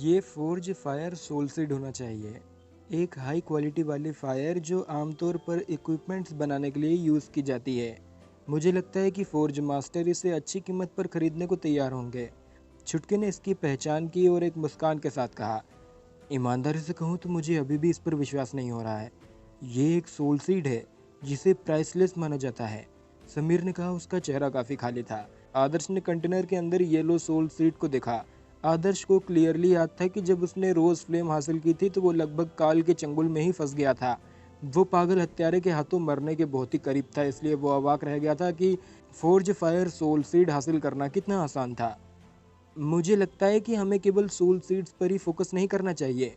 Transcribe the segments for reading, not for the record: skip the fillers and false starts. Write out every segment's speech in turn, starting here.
ये forge fire soul seed होना चाहिए। एक हाई क्वालिटी वाली फायर जो आमतौर पर इक्विपमेंट्स बनाने के लिए यूज़ की जाती है। मुझे लगता है कि फोर्ज मास्टर इसे अच्छी कीमत पर खरीदने को तैयार होंगे। छुटके ने इसकी पहचान की और एक मुस्कान के साथ कहा, ईमानदारी से कहूँ तो मुझे अभी भी इस पर विश्वास नहीं हो रहा है। ये एक सोल सीड है जिसे प्राइसलेस माना जाता है। समीर ने कहा। उसका चेहरा काफ़ी खाली था। आदर्श ने कंटेनर के अंदर येलो सोल सीड को देखा। आदर्श को क्लियरली याद था कि जब उसने रोज फ्लेम हासिल की थी तो वो लगभग काल के चंगुल में ही फंस गया था। वो पागल हत्यारे के हाथों मरने के बहुत ही करीब था, इसलिए वो अवाक रह गया था कि फोर्ज फायर सोल सीड हासिल करना कितना आसान था। मुझे लगता है कि हमें केवल सोल सीड्स पर ही फोकस नहीं करना चाहिए।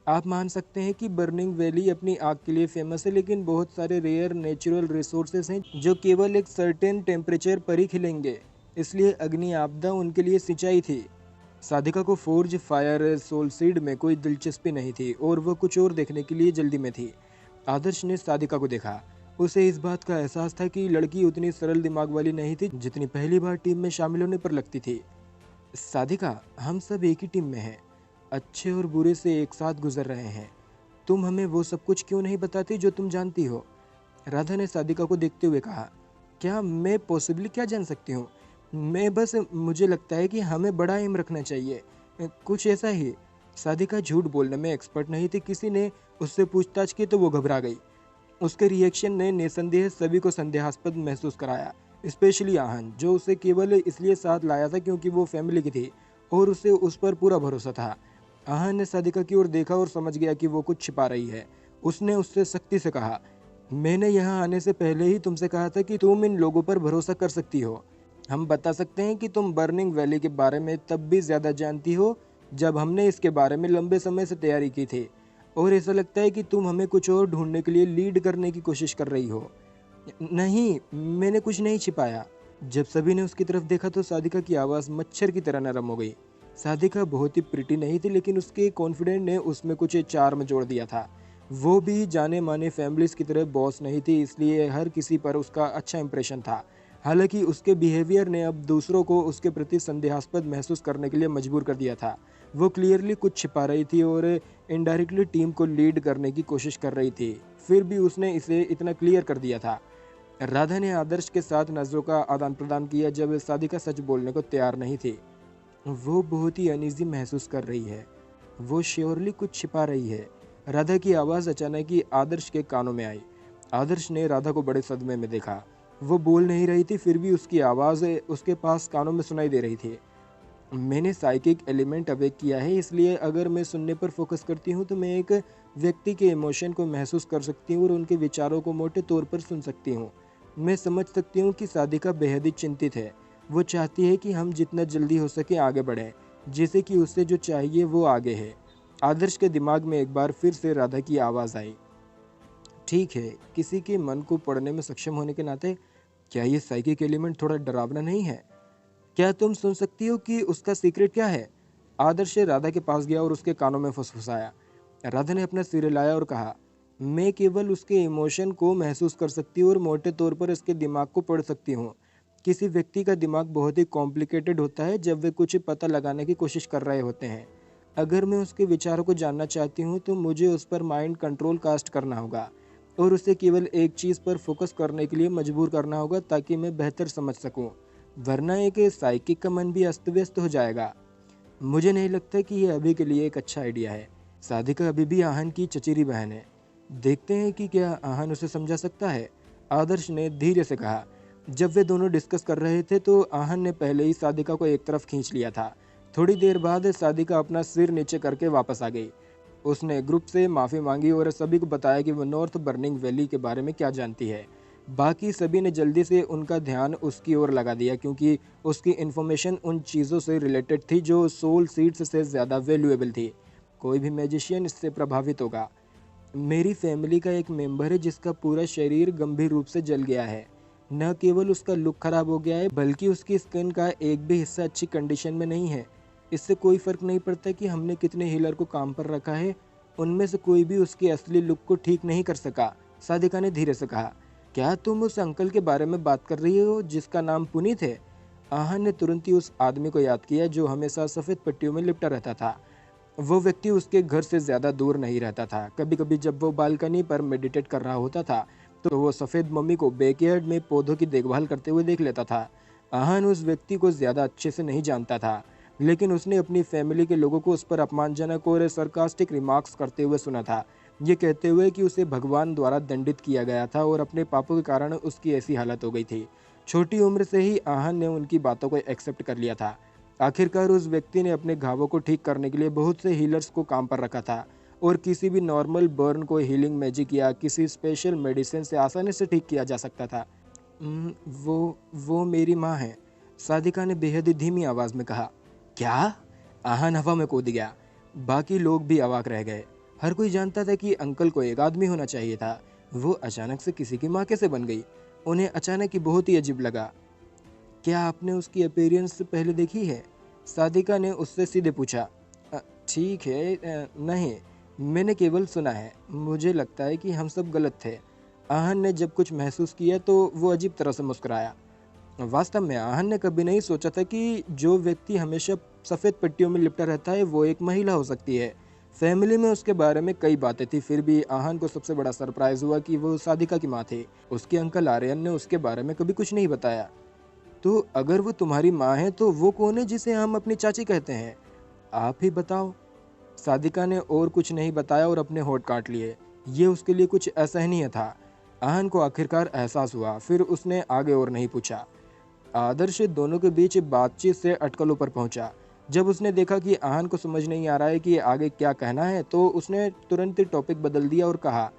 आप मान सकते हैं कि बर्निंग वैली अपनी आग के लिए फेमस है, लेकिन बहुत सारे रेयर नेचुरल रिसोर्सेज हैं जो केवल एक सर्टेन टेम्परेचर पर ही खिलेंगे। इसलिए अग्नि आपदा उनके लिए सिंचाई थी। साधिका को फोर्ज फायर सोल सीड में कोई दिलचस्पी नहीं थी और वह कुछ और देखने के लिए जल्दी में थी। आदर्श ने साधिका को देखा। उसे इस बात का एहसास था कि लड़की उतनी सरल दिमाग वाली नहीं थी जितनी पहली बार टीम में शामिल होने पर लगती थी। साधिका, हम सब एक ही टीम में हैं, अच्छे और बुरे से एक साथ गुजर रहे हैं। तुम हमें वो सब कुछ क्यों नहीं बताती जो तुम जानती हो? राधा ने साधिका को देखते हुए कहा, क्या मैं पॉसिबली क्या जान सकती हूँ? मैं बस मुझे लगता है कि हमें बड़ा एम रखना चाहिए, कुछ ऐसा ही। साधिका झूठ बोलने में एक्सपर्ट नहीं थी। किसी ने उससे पूछताछ की तो वो घबरा गई। उसके रिएक्शन ने निसंदेह सभी को संदेहास्पद महसूस कराया, स्पेशली आहन, जो उसे केवल इसलिए साथ लाया था क्योंकि वो फैमिली की थी और उसे उस पर पूरा भरोसा था। आहन ने साधिका की ओर देखा और समझ गया कि वो कुछ छिपा रही है। उसने उससे सख्ती से कहा, मैंने यहाँ आने से पहले ही तुमसे कहा था कि तुम इन लोगों पर भरोसा कर सकती हो। हम बता सकते हैं कि तुम बर्निंग वैली के बारे में तब भी ज़्यादा जानती हो जब हमने इसके बारे में लंबे समय से तैयारी की थी, और ऐसा लगता है कि तुम हमें कुछ और ढूंढने के लिए लीड करने की कोशिश कर रही हो। नहीं, मैंने कुछ नहीं छिपाया। जब सभी ने उसकी तरफ देखा तो साधिका की आवाज़ मच्छर की तरह नरम हो गई। साधिका बहुत ही प्रिटी नहीं थी, लेकिन उसके कॉन्फिडेंट ने उसमें कुछ चार्म जोड़ दिया था। वो भी जाने माने फैमिलीज की तरह बॉस नहीं थी, इसलिए हर किसी पर उसका अच्छा इंप्रेशन था। हालांकि उसके बिहेवियर ने अब दूसरों को उसके प्रति संदेहास्पद महसूस करने के लिए मजबूर कर दिया था। वो क्लियरली कुछ छिपा रही थी और इनडायरेक्टली टीम को लीड करने की कोशिश कर रही थी। फिर भी उसने इसे इतना क्लियर कर दिया था। राधा ने आदर्श के साथ नजरों का आदान प्रदान किया जब साधिका सच बोलने को तैयार नहीं थी। वो बहुत ही अनईजी महसूस कर रही है। वो श्योरली कुछ छिपा रही है। राधा की आवाज़ अचानक ही आदर्श के कानों में आई। आदर्श ने राधा को बड़े सदमे में देखा। वो बोल नहीं रही थी, फिर भी उसकी आवाज़ उसके पास कानों में सुनाई दे रही थी। मैंने साइकिक एलिमेंट अवेक किया है, इसलिए अगर मैं सुनने पर फोकस करती हूँ तो मैं एक व्यक्ति के इमोशन को महसूस कर सकती हूँ और उनके विचारों को मोटे तौर पर सुन सकती हूँ। मैं समझ सकती हूँ कि साधिका बेहद ही चिंतित है। वो चाहती है कि हम जितना जल्दी हो सके आगे बढ़ें, जैसे कि उसे जो चाहिए वो आगे है। आदर्श के दिमाग में एक बार फिर से राधा की आवाज़ आई। ठीक है, किसी के मन को पढ़ने में सक्षम होने के नाते क्या ये साइकिक एलिमेंट थोड़ा डरावना नहीं है? क्या तुम सुन सकती हो कि उसका सीक्रेट क्या है? आदर्श राधा के पास गया और उसके कानों में फुसफुसाया। राधा ने अपना सिर हिलाया और कहा, मैं केवल उसके इमोशन को महसूस कर सकती हूँ और मोटे तौर पर इसके दिमाग को पढ़ सकती हूँ। किसी व्यक्ति का दिमाग बहुत ही कॉम्प्लिकेटेड होता है जब वे कुछ पता लगाने की कोशिश कर रहे होते हैं। अगर मैं उसके विचारों को जानना चाहती हूँ तो मुझे उस पर माइंड कंट्रोल कास्ट करना होगा और उसे केवल एक चीज़ पर फोकस करने के लिए मजबूर करना होगा ताकि मैं बेहतर समझ सकूँ, वरना एक साइकिक का मन भी अस्त व्यस्त हो जाएगा। मुझे नहीं लगता कि यह अभी के लिए एक अच्छा आइडिया है। साधिका अभी भी आहन की चचेरी बहन है। देखते हैं कि क्या आहन उसे समझा सकता है, आदर्श ने धीरे से कहा। जब वे दोनों डिस्कस कर रहे थे तो आहन ने पहले ही साधिका को एक तरफ खींच लिया था। थोड़ी देर बाद साधिका अपना सिर नीचे करके वापस आ गई। उसने ग्रुप से माफ़ी मांगी और सभी को बताया कि वह नॉर्थ बर्निंग वैली के बारे में क्या जानती है। बाकी सभी ने जल्दी से उनका ध्यान उसकी ओर लगा दिया क्योंकि उसकी इन्फॉर्मेशन उन चीज़ों से रिलेटेड थी जो सोल सीड्स से ज़्यादा वैल्यूएबल थी। कोई भी मैजिशियन इससे प्रभावित होगा। मेरी फैमिली का एक मेंबर है जिसका पूरा शरीर गंभीर रूप से जल गया है। न केवल उसका लुक खराब हो गया है बल्कि उसकी स्किन का एक भी हिस्सा अच्छी कंडीशन में नहीं है। इससे कोई फर्क नहीं पड़ता कि हमने कितने हीलर को काम पर रखा है, उनमें से कोई भी उसके असली लुक को ठीक नहीं कर सका। साधिका ने धीरे से कहा, क्या तुम उस अंकल के बारे में बात कर रही हो जिसका नाम पुनीत है? आहन ने तुरंत ही उस आदमी को याद किया जो हमेशा सफ़ेद पट्टियों में लिपटा रहता था। वो व्यक्ति उसके घर से ज़्यादा दूर नहीं रहता था। कभी कभी जब वो बालकनी पर मेडिटेट कर रहा होता था तो वो सफ़ेद मम्मी को बैकयार्ड में पौधों की देखभाल करते हुए देख लेता था। आहन उस व्यक्ति को ज़्यादा अच्छे से नहीं जानता था, लेकिन उसने अपनी फैमिली के लोगों को उस पर अपमानजनक और सरकास्टिक रिमार्क्स करते हुए सुना था, ये कहते हुए कि उसे भगवान द्वारा दंडित किया गया था और अपने पापों के कारण उसकी ऐसी हालत हो गई थी। छोटी उम्र से ही आहन ने उनकी बातों को एक्सेप्ट कर लिया था। आखिरकार उस व्यक्ति ने अपने घावों को ठीक करने के लिए बहुत से हीलर्स को काम पर रखा था और किसी भी नॉर्मल बर्न को हीलिंग मैजिक या किसी स्पेशल मेडिसिन से आसानी से ठीक किया जा सकता था। "उम, वो मेरी माँ है," सादिका ने बेहद ही धीमी आवाज़ में कहा। "क्या?" आहन हवा में कूद गया। बाकी लोग भी अवाक रह गए। हर कोई जानता था कि अंकल को एक आदमी होना चाहिए था। वो अचानक से किसी की माँ कैसे बन गई? उन्हें अचानक ही बहुत ही अजीब लगा। "क्या आपने उसकी अपीयरेंस पहले देखी है?" सादिका ने उससे सीधे पूछा। ठीक है, नहीं, मैंने केवल सुना है। मुझे लगता है कि हम सब गलत थे।" आहन ने जब कुछ महसूस किया तो वो अजीब तरह से मुस्कुराया। वास्तव में आहन ने कभी नहीं सोचा था कि जो व्यक्ति हमेशा सफ़ेद पट्टियों में लिपटा रहता है वो एक महिला हो सकती है। फैमिली में उसके बारे में कई बातें थी, फिर भी आहन को सबसे बड़ा सरप्राइज हुआ कि वो सादिका की माँ थी। उसके अंकल आर्यन ने उसके बारे में कभी कुछ नहीं बताया। "तो अगर वो तुम्हारी माँ है तो वो कौन है जिसे हम अपनी चाची कहते हैं? आप ही बताओ।" सादिका ने और कुछ नहीं बताया और अपने होंठ काट लिए। ये उसके लिए कुछ असहनीय था। आहन को आखिरकार एहसास हुआ, फिर उसने आगे और नहीं पूछा। आदर्श दोनों के बीच बातचीत से अटकलों पर पहुंचा। जब उसने देखा कि आहन को समझ नहीं आ रहा है कि आगे क्या कहना है तो उसने तुरंत ही टॉपिक बदल दिया और कहा,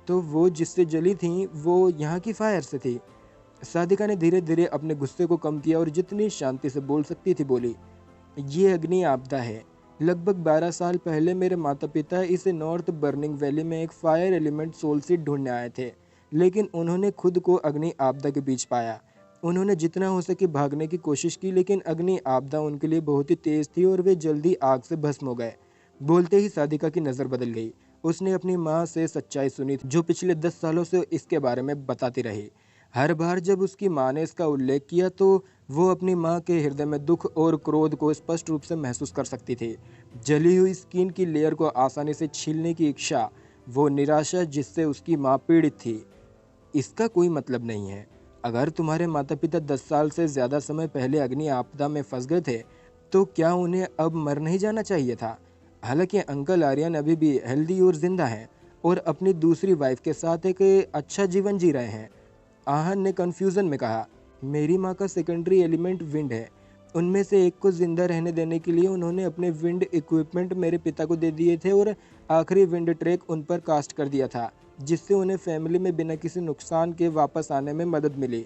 "तो वो जिससे जली थी वो यहाँ की फायर से थी?" सादिका ने धीरे धीरे अपने गुस्से को कम किया और जितनी शांति से बोल सकती थी बोली, "ये अग्नि आपदा है। लगभग 12 साल पहले मेरे माता पिता इस नॉर्थ बर्निंग वैली में एक फायर एलिमेंट सोल सीड ढूंढने आए थे, लेकिन उन्होंने खुद को अग्नि आपदा के बीच पाया। उन्होंने जितना हो सके भागने की कोशिश की, लेकिन अग्नि आपदा उनके लिए बहुत ही तेज थी और वे जल्दी आग से भस्म हो गए।" बोलते ही सादिका की नज़र बदल गई। उसने अपनी माँ से सच्चाई सुनी थी, जो पिछले 10 सालों से इसके बारे में बताती रही। हर बार जब उसकी माँ ने इसका उल्लेख किया तो वो अपनी माँ के हृदय में दुख और क्रोध को स्पष्ट रूप से महसूस कर सकती थी। जली हुई स्किन की लेयर को आसानी से छीलने की इच्छा, वो निराशा जिससे उसकी माँ पीड़ित थी। "इसका कोई मतलब नहीं है। अगर तुम्हारे माता पिता 10 साल से ज़्यादा समय पहले अग्नि आपदा में फंस गए थे तो क्या उन्हें अब मर नहीं जाना चाहिए था? हालांकि अंकल आर्यन अभी भी हेल्दी और जिंदा हैं और अपनी दूसरी वाइफ के साथ एक अच्छा जीवन जी रहे हैं।" आहन ने कंफ्यूजन में कहा, "मेरी माँ का सेकेंडरी एलिमेंट विंड है। उनमें से एक को जिंदा रहने देने के लिए उन्होंने अपने विंड इक्विपमेंट मेरे पिता को दे दिए थे और आखिरी विंड ट्रैक उन पर कास्ट कर दिया था, जिससे उन्हें फैमिली में बिना किसी नुकसान के वापस आने में मदद मिली।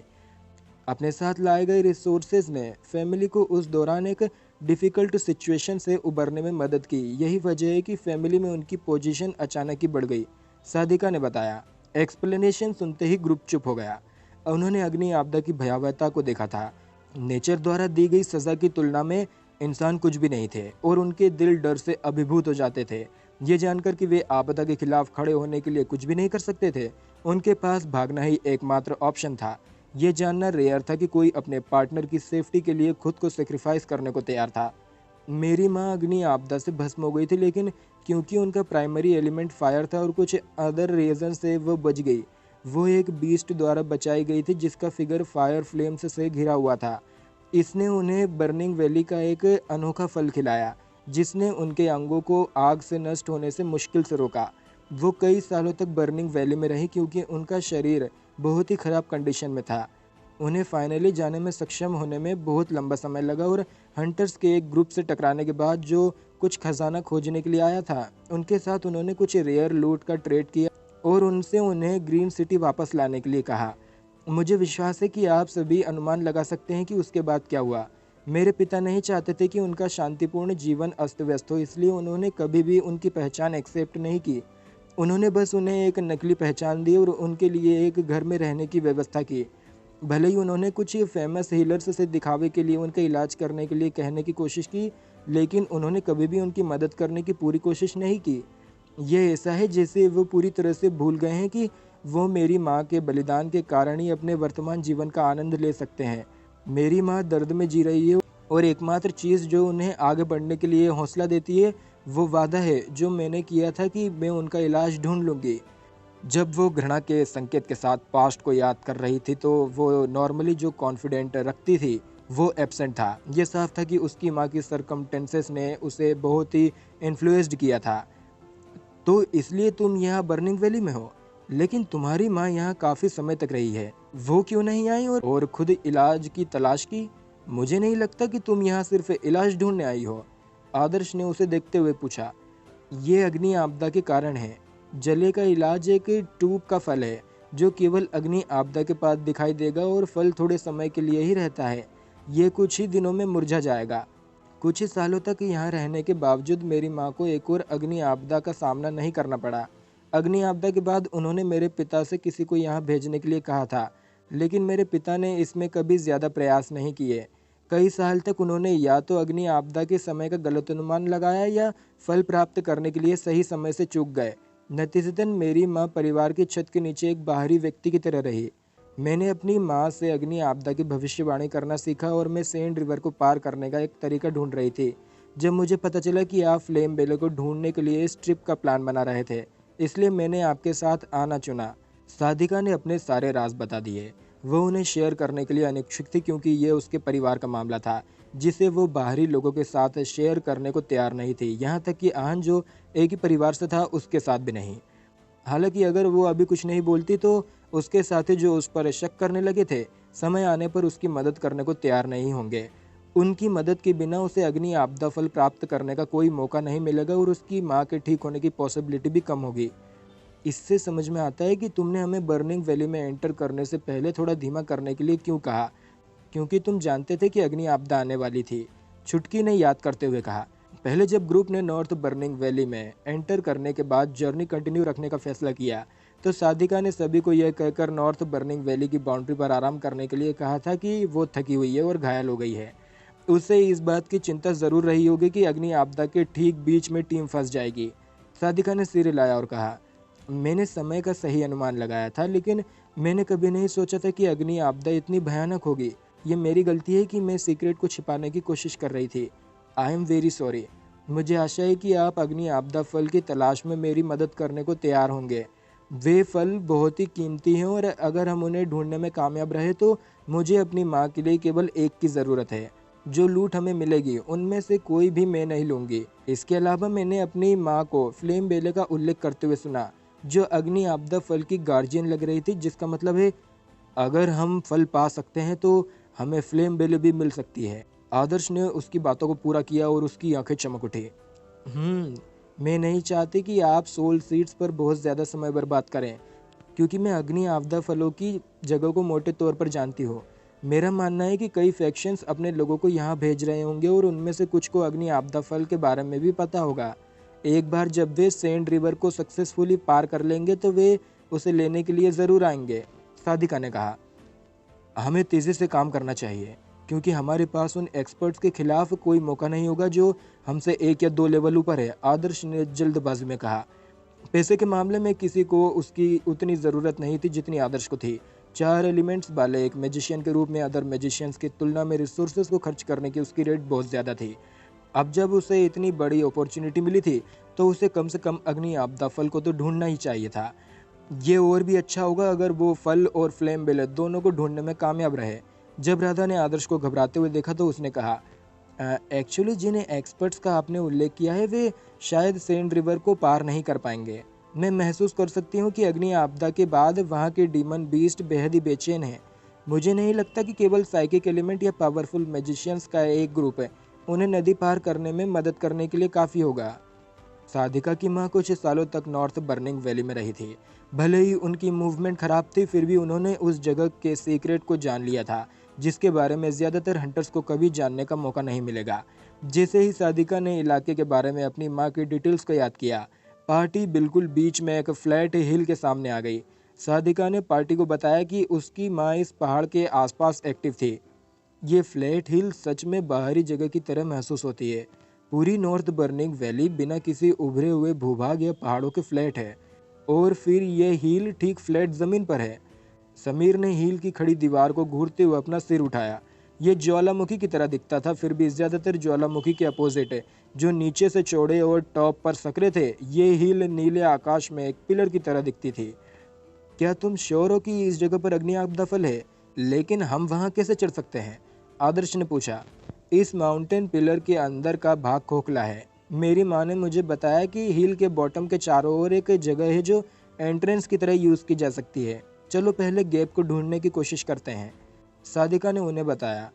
अपने साथ लाए गए रिसोर्सेज ने फैमिली को उस दौरान एक डिफ़िकल्ट सिचुएशन से उबरने में मदद की। यही वजह है कि फैमिली में उनकी पोजीशन अचानक ही बढ़ गई," सादिका ने बताया। एक्सप्लेनेशन सुनते ही ग्रुप चुप हो गया। उन्होंने अग्नि आपदा की भयावहता को देखा था। नेचर द्वारा दी गई सज़ा की तुलना में इंसान कुछ भी नहीं थे और उनके दिल डर से अभिभूत हो जाते थे। ये जानकर कि वे आपदा के खिलाफ खड़े होने के लिए कुछ भी नहीं कर सकते थे, उनके पास भागना ही एकमात्र ऑप्शन था। ये जानना रेयर था कि कोई अपने पार्टनर की सेफ्टी के लिए खुद को सेक्रीफाइस करने को तैयार था। "मेरी माँ अग्नि आपदा से भस्म हो गई थी, लेकिन क्योंकि उनका प्राइमरी एलिमेंट फायर था और कुछ अदर रीजन से वो बच गई। वो एक बीस्ट द्वारा बचाई गई थी जिसका फिगर फायर फ्लेम्स से घिरा हुआ था। इसने उन्हें बर्निंग वैली का एक अनोखा फल खिलाया, जिसने उनके अंगों को आग से नष्ट होने से मुश्किल से रोका। वो कई सालों तक बर्निंग वैली में रही क्योंकि उनका शरीर बहुत ही खराब कंडीशन में था। उन्हें फाइनली जाने में सक्षम होने में बहुत लंबा समय लगा और हंटर्स के एक ग्रुप से टकराने के बाद जो कुछ खजाना खोजने के लिए आया था, उनके साथ उन्होंने कुछ रेयर लूट का ट्रेड किया और उनसे उन्हें ग्रीन सिटी वापस लाने के लिए कहा। मुझे विश्वास है कि आप सभी अनुमान लगा सकते हैं कि उसके बाद क्या हुआ। मेरे पिता नहीं चाहते थे कि उनका शांतिपूर्ण जीवन अस्त व्यस्त हो, इसलिए उन्होंने कभी भी उनकी पहचान एक्सेप्ट नहीं की। उन्होंने बस उन्हें एक नकली पहचान दी और उनके लिए एक घर में रहने की व्यवस्था की। भले ही उन्होंने कुछ फेमस हीलर्स से दिखावे के लिए उनका इलाज करने के लिए कहने की कोशिश की, लेकिन उन्होंने कभी भी उनकी मदद करने की पूरी कोशिश नहीं की। ये ऐसा है जैसे वो पूरी तरह से भूल गए हैं कि वो मेरी माँ के बलिदान के कारण ही अपने वर्तमान जीवन का आनंद ले सकते हैं। मेरी माँ दर्द में जी रही है और एकमात्र चीज़ जो उन्हें आगे बढ़ने के लिए हौसला देती है वो वादा है जो मैंने किया था कि मैं उनका इलाज ढूंढ लूँगी। जब वो घृणा के संकेत के साथ पास्ट को याद कर रही थी तो वो नॉर्मली जो कॉन्फिडेंट रखती थी वो एब्सेंट था। ये साफ था कि उसकी माँ की सरकमटेंसेस ने उसे बहुत ही इन्फ्लुएंस्ड किया था। तो इसलिए तुम यहाँ बर्निंग वैली में हो, लेकिन तुम्हारी माँ यहाँ काफ़ी समय तक रही है, वो क्यों नहीं आई और खुद इलाज की तलाश की? मुझे नहीं लगता कि तुम यहाँ सिर्फ इलाज ढूंढने आई हो। आदर्श ने उसे देखते हुए पूछा। ये अग्नि आपदा के कारण है। जले का इलाज एक ट्यूब का फल है जो केवल अग्नि आपदा के बाद दिखाई देगा और फल थोड़े समय के लिए ही रहता है। ये कुछ ही दिनों में मुरझा जाएगा। कुछ ही सालों तक यहाँ रहने के बावजूद मेरी माँ को एक और अग्नि आपदा का सामना नहीं करना पड़ा। अग्नि आपदा के बाद उन्होंने मेरे पिता से किसी को यहाँ भेजने के लिए कहा था, लेकिन मेरे पिता ने इसमें कभी ज़्यादा प्रयास नहीं किए। कई साल तक उन्होंने या तो अग्नि आपदा के समय का गलत अनुमान लगाया या फल प्राप्त करने के लिए सही समय से चूक गए। नतीजतन मेरी माँ परिवार की छत के नीचे एक बाहरी व्यक्ति की तरह रही। मैंने अपनी माँ से अग्नि आपदा की भविष्यवाणी करना सीखा और मैं सेंड रिवर को पार करने का एक तरीका ढूंढ रही थी जब मुझे पता चला कि आप फ्लेम बेले को ढूंढने के लिए इस ट्रिप का प्लान बना रहे थे, इसलिए मैंने आपके साथ आना चुना। साधिका ने अपने सारे राज बता दिए। वो उन्हें शेयर करने के लिए अनिच्छुक थी क्योंकि ये उसके परिवार का मामला था जिसे वो बाहरी लोगों के साथ शेयर करने को तैयार नहीं थी, यहाँ तक कि आहन जो एक ही परिवार से था उसके साथ भी नहीं। हालांकि अगर वो अभी कुछ नहीं बोलती तो उसके साथी जो उस पर शक करने लगे थे समय आने पर उसकी मदद करने को तैयार नहीं होंगे। उनकी मदद के बिना उसे अग्नि आपदा फल प्राप्त करने का कोई मौका नहीं मिलेगा और उसकी माँ के ठीक होने की पॉसिबिलिटी भी कम होगी। इससे समझ में आता है कि तुमने हमें बर्निंग वैली में एंटर करने से पहले थोड़ा धीमा करने के लिए क्यों कहा, क्योंकि तुम जानते थे कि अग्नि आपदा आने वाली थी। छुटकी ने याद करते हुए कहा। पहले जब ग्रुप ने नॉर्थ बर्निंग वैली में एंटर करने के बाद जर्नी कंटिन्यू रखने का फैसला किया तो साधिका ने सभी को यह कहकर नॉर्थ बर्निंग वैली की बाउंड्री पर आराम करने के लिए कहा था कि वो थकी हुई है और घायल हो गई है। उसे इस बात की चिंता जरूर रही होगी कि अग्नि आपदा के ठीक बीच में टीम फंस जाएगी। साधिका ने सिर हिलाया और कहा, मैंने समय का सही अनुमान लगाया था, लेकिन मैंने कभी नहीं सोचा था कि अग्नि आपदा इतनी भयानक होगी। ये मेरी गलती है कि मैं सीक्रेट को छिपाने की कोशिश कर रही थी। I am very sorry. मुझे आशा है कि आप अग्नि आपदा फल की तलाश में मेरी मदद करने को तैयार होंगे। वे फल बहुत ही कीमती हैं और अगर हम उन्हें ढूंढने में कामयाब रहे तो मुझे अपनी माँ के लिए केवल एक की ज़रूरत है। जो लूट हमें मिलेगी उनमें से कोई भी मैं नहीं लूँगी। इसके अलावा मैंने अपनी माँ को फ्लेम बेले का उल्लेख करते हुए सुना जो अग्नि आपदा फल की गार्जियन लग रही थी, जिसका मतलब है अगर हम फल पा सकते हैं तो हमें फ्लेम बेले भी मिल सकती है। आदर्श ने उसकी बातों को पूरा किया और उसकी आंखें चमक उठी। मैं नहीं चाहती कि आप सोल सीड्स पर बहुत ज़्यादा समय बर्बाद करें, क्योंकि मैं अग्नि आपदा फलों की जगह को मोटे तौर पर जानती हूँ। मेरा मानना है कि कई फैक्शंस अपने लोगों को यहाँ भेज रहे होंगे और उनमें से कुछ को अग्नि आपदा फल के बारे में भी पता होगा। एक बार जब वे सेंड रिवर को सक्सेसफुली पार कर लेंगे तो वे उसे लेने के लिए ज़रूर आएंगे। साधिका ने कहा, हमें तेज़ी से काम करना चाहिए क्योंकि हमारे पास उन एक्सपर्ट्स के खिलाफ कोई मौका नहीं होगा जो हमसे एक या दो लेवल ऊपर है। आदर्श ने जल्दबाजी में कहा। पैसे के मामले में किसी को उसकी उतनी ज़रूरत नहीं थी जितनी आदर्श को थी। 4 एलिमेंट्स वाले एक मैजिशियन के रूप में अदर मैजिशियंस की तुलना में रिसोर्सेज को खर्च करने की उसकी रेट बहुत ज़्यादा थी। अब जब उसे इतनी बड़ी अपॉर्चुनिटी मिली थी तो उसे कम से कम अग्नि आपदा फल को तो ढूंढना ही चाहिए था। ये और भी अच्छा होगा अगर वो फल और फ्लेम बेले दोनों को ढूंढने में कामयाब रहे। जब राधा ने आदर्श को घबराते हुए देखा तो उसने कहा, एक्चुअली जिन एक्सपर्ट्स का आपने उल्लेख किया है वे शायद सेंड रिवर को पार नहीं कर पाएंगे। मैं महसूस कर सकती हूँ कि अग्नि आपदा के बाद वहाँ के डीमन बीस्ट बेहद ही बेचैन हैं। मुझे नहीं लगता कि केवल साइकिक एलिमेंट या पावरफुल मैजिशियंस का एक ग्रुप है उन्हें नदी पार करने में मदद करने के लिए काफ़ी होगा। साधिका की माँ कुछ सालों तक नॉर्थ बर्निंग वैली में रही थी। भले ही उनकी मूवमेंट खराब थी, फिर भी उन्होंने उस जगह के सीक्रेट को जान लिया था जिसके बारे में ज़्यादातर हंटर्स को कभी जानने का मौका नहीं मिलेगा। जैसे ही साधिका ने इलाके के बारे में अपनी माँ की डिटेल्स को याद किया, पार्टी बिल्कुल बीच में एक फ्लैट हिल के सामने आ गई। साधिका ने पार्टी को बताया कि उसकी माँ इस पहाड़ के आसपास एक्टिव थी। ये फ्लैट हिल सच में बाहरी जगह की तरह महसूस होती है। पूरी नॉर्थ बर्निंग वैली बिना किसी उभरे हुए भूभाग या पहाड़ों के फ्लैट है और फिर यह हील ठीक फ्लैट ज़मीन पर है। समीर ने हील की खड़ी दीवार को घूरते हुए अपना सिर उठाया। ये ज्वालामुखी की तरह दिखता था, फिर भी ज़्यादातर ज्वालामुखी के अपोजिट है, जो नीचे से चौड़े और टॉप पर सकरे थे। ये हिल नीले आकाश में एक पिलर की तरह दिखती थी। क्या तुम श्योर हो कि इस जगह पर अग्नि आपदा फल है? लेकिन हम वहाँ कैसे चढ़ सकते हैं? आदर्श ने पूछा। इस माउंटेन पिलर के अंदर का भाग खोखला है। मेरी माँ ने मुझे बताया कि हिल के बॉटम के चारों ओर एक जगह है जो एंट्रेंस की तरह यूज़ की जा सकती है। चलो पहले गैप को ढूंढने की कोशिश करते हैं। सादिका ने उन्हें बताया।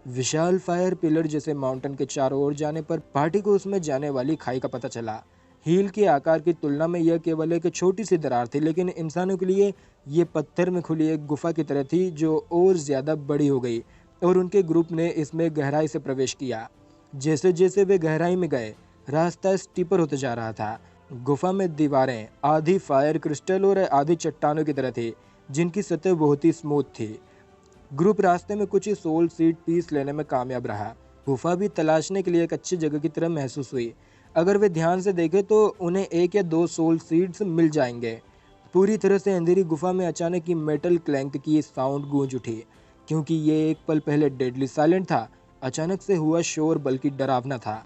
विशाल फायर पिलर जैसे माउंटेन के चारों ओर जाने पर पार्टी को उसमें जाने वाली खाई का पता चला। हील के आकार की तुलना में यह केवल एक छोटी सी दरार थी, लेकिन इंसानों के लिए ये पत्थर में खुली एक गुफा की तरह थी जो और ज़्यादा बड़ी हो गई, और उनके ग्रुप ने इसमें गहराई से प्रवेश किया। जैसे जैसे वे गहराई में गए, रास्ता स्टीपर होते जा रहा था। गुफा में दीवारें आधी फायर क्रिस्टल और आधी चट्टानों की तरह थी, जिनकी सतह बहुत ही स्मूथ थी। ग्रुप रास्ते में कुछ ही सोल सीड पीस लेने में कामयाब रहा। गुफा भी तलाशने के लिए एक अच्छी जगह की तरह महसूस हुई। अगर वे ध्यान से देखें तो उन्हें 1 या 2 सोल सीड्स मिल जाएंगे। पूरी तरह से अंधेरी गुफा में अचानक ही मेटल क्लैंक की साउंड गूंज उठी। क्योंकि ये एक पल पहले डेडली साइलेंट था, अचानक से हुआ शोर बल्कि डरावना था।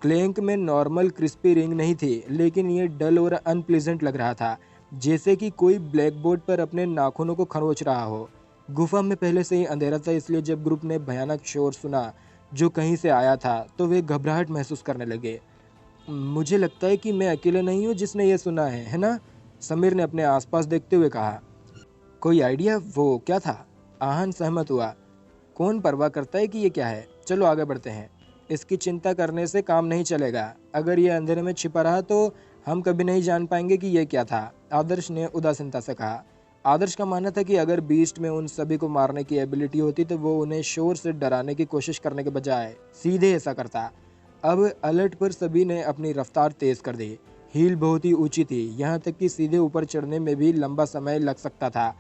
क्लैंक में नॉर्मल क्रिस्पी रिंग नहीं थी, लेकिन ये डल और अनप्लीजेंट लग रहा था, जैसे कि कोई ब्लैक बोर्ड पर अपने नाखूनों को खरोच रहा हो। गुफा में पहले से ही अंधेरा था, इसलिए जब ग्रुप ने भयानक शोर सुना जो कहीं से आया था, तो वे घबराहट महसूस करने लगे। मुझे लगता है कि मैं अकेले नहीं हूँ जिसने ये सुना है ना? समीर ने अपने आसपास देखते हुए कहा। कोई आइडिया वो क्या था? आहन सहमत हुआ। कौन परवाह करता है कि ये क्या है? चलो आगे बढ़ते हैं। इसकी चिंता करने से काम नहीं चलेगा। अगर ये अंधेरे में छिपा रहा तो हम कभी नहीं जान पाएंगे कि ये क्या था, आदर्श ने उदासीनता से कहा। आदर्श का मानना था कि अगर बीस्ट में उन सभी को मारने की एबिलिटी होती तो वो उन्हें शोर से डराने की कोशिश करने के बजाय सीधे ऐसा करता। अब अलर्ट पर सभी ने अपनी रफ्तार तेज कर दी। हील बहुत ही ऊंची थी, यहाँ तक कि सीधे ऊपर चढ़ने में भी लंबा समय लग सकता था।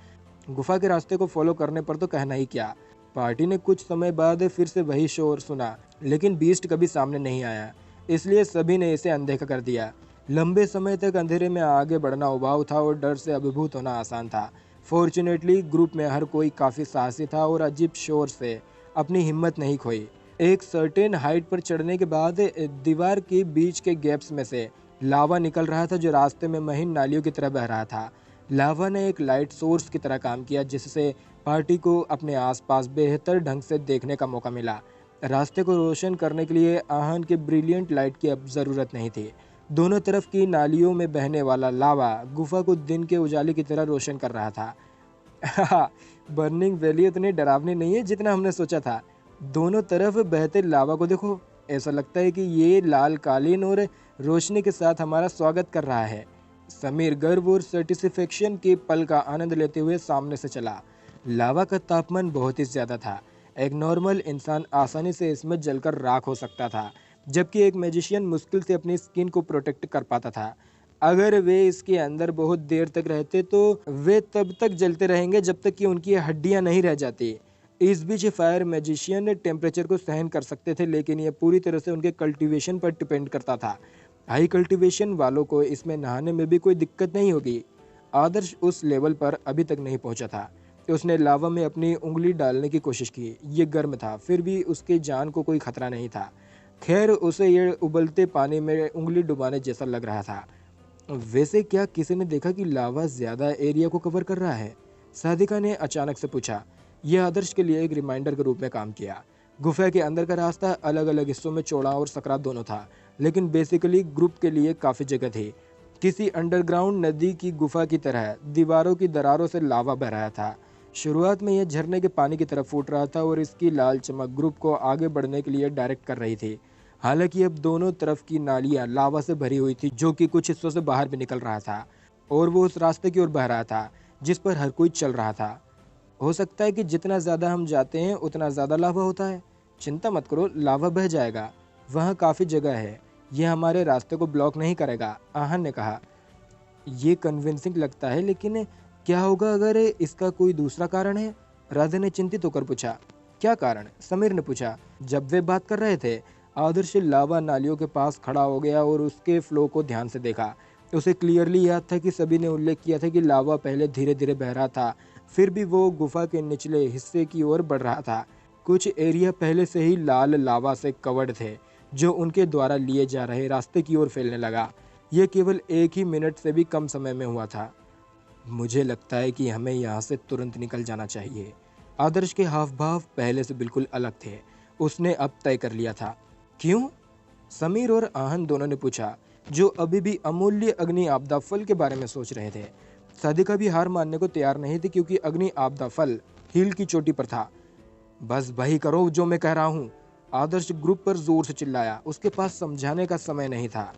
गुफा के रास्ते को फॉलो करने पर तो कहना ही क्या। पार्टी ने कुछ समय बाद फिर से वही शोर सुना, लेकिन बीस्ट कभी सामने नहीं आया, इसलिए सभी ने इसे अनदेखा कर दिया। लंबे समय तक अंधेरे में आगे बढ़ना उबाऊ था और डर से अभिभूत होना आसान था। फॉर्चुनेटली ग्रुप में हर कोई काफ़ी साहसी था और अजीब शोर से अपनी हिम्मत नहीं खोई। एक सर्टेन हाइट पर चढ़ने के बाद दीवार के बीच के गैप्स में से लावा निकल रहा था, जो रास्ते में महीन नालियों की तरह बह रहा था। लावा ने एक लाइट सोर्स की तरह काम किया, जिससे पार्टी को अपने आसपास बेहतर ढंग से देखने का मौका मिला। रास्ते को रोशन करने के लिए आहन के ब्रिलियंट लाइट की अब ज़रूरत नहीं थी। दोनों तरफ की नालियों में बहने वाला लावा गुफा को दिन के उजाले की तरह रोशन कर रहा था। बर्निंग वैली उतनी डरावनी नहीं है जितना हमने सोचा था। दोनों तरफ बहते लावा को देखो, ऐसा लगता है कि ये लाल कालीन और रोशनी के साथ हमारा स्वागत कर रहा है। समीर गर्व और सर्टिफिकेशन के पल का आनंद लेते हुए सामने से चला। लावा का तापमान बहुत ही ज़्यादा था। एक नॉर्मल इंसान आसानी से इसमें जलकर राख हो सकता था, जबकि एक मैजिशियन मुश्किल से अपनी स्किन को प्रोटेक्ट कर पाता था। अगर वे इसके अंदर बहुत देर तक रहते तो वे तब तक जलते रहेंगे जब तक कि उनकी हड्डियां नहीं रह जाती। इस बीच फायर मैजिशियन टेम्परेचर को सहन कर सकते थे, लेकिन यह पूरी तरह से उनके कल्टीवेशन पर डिपेंड करता था। हाई कल्टीवेशन वालों को इसमें नहाने में भी कोई दिक्कत नहीं होगी। आदर्श उस लेवल पर अभी तक नहीं पहुंचा था। उसने लावा में अपनी उंगली डालने की कोशिश की। ये गर्म था, फिर भी उसके जान को कोई खतरा नहीं था। खैर, उसे ये उबलते पानी में उंगली डुबाने जैसा लग रहा था। वैसे क्या किसी ने देखा कि लावा ज़्यादा एरिया को कवर कर रहा है? सादिका ने अचानक से पूछा। यह आदर्श के लिए एक रिमाइंडर के रूप में काम किया। गुफा के अंदर का रास्ता अलग अलग हिस्सों में चौड़ा और सकरा दोनों था, लेकिन बेसिकली ग्रुप के लिए काफ़ी जगह थी। किसी अंडरग्राउंड नदी की गुफा की तरह दीवारों की दरारों से लावा बह रहा था। शुरुआत में यह झरने के पानी की तरफ फूट रहा था और इसकी लाल चमक ग्रुप को आगे बढ़ने के लिए डायरेक्ट कर रही थी। हालांकि अब दोनों तरफ की नालियां लावा से भरी हुई थी, जो कि कुछ हिस्सों से बाहर भी निकल रहा था, और वो उस रास्ते की ओर बह रहा था जिस पर हर कोई चल रहा था। हो सकता है कि जितना ज़्यादा हम जाते हैं उतना ज़्यादा लावा होता है। चिंता मत करो, लावा बह जाएगा, वहाँ काफ़ी जगह है, यह हमारे रास्ते को ब्लॉक नहीं करेगा, आहन ने कहा। ये कन्विंसिंग लगता है, लेकिन क्या होगा अगर इसका कोई दूसरा कारण है? राधा ने चिंतित होकर पूछा। क्या कारण? समीर ने पूछा। जब वे बात कर रहे थे, आदर्श लावा नालियों के पास खड़ा हो गया और उसके फ्लो को ध्यान से देखा। उसे क्लियरली याद था कि सभी ने उल्लेख किया था कि लावा पहले धीरे धीरे बह रहा था, फिर भी वो गुफा के निचले हिस्से की ओर बढ़ रहा था। कुछ एरिया पहले से ही लाल लावा से कवर्ड थे, जो उनके द्वारा लिए जा रहे रास्ते की ओर फैलने लगा। यह केवल 1 ही मिनट से भी कम समय में हुआ था। मुझे लगता है कि हमें यहाँ से तुरंत निकल जाना चाहिए। आदर्श के हाव भाव पहले से बिल्कुल अलग थे। उसने अब तय कर लिया था। क्यों? समीर और आहन दोनों ने पूछा, जो अभी भी अमूल्य अग्नि आपदा फल के बारे में सोच रहे थे। सादिका भी हार मानने को तैयार नहीं थी, क्योंकि अग्नि आपदा फल हील की चोटी पर था। बस वही करो जो मैं कह रहा हूँ, आदर्श ग्रुप पर जोर से चिल्लाया। उसके पास समझाने का समय नहीं था।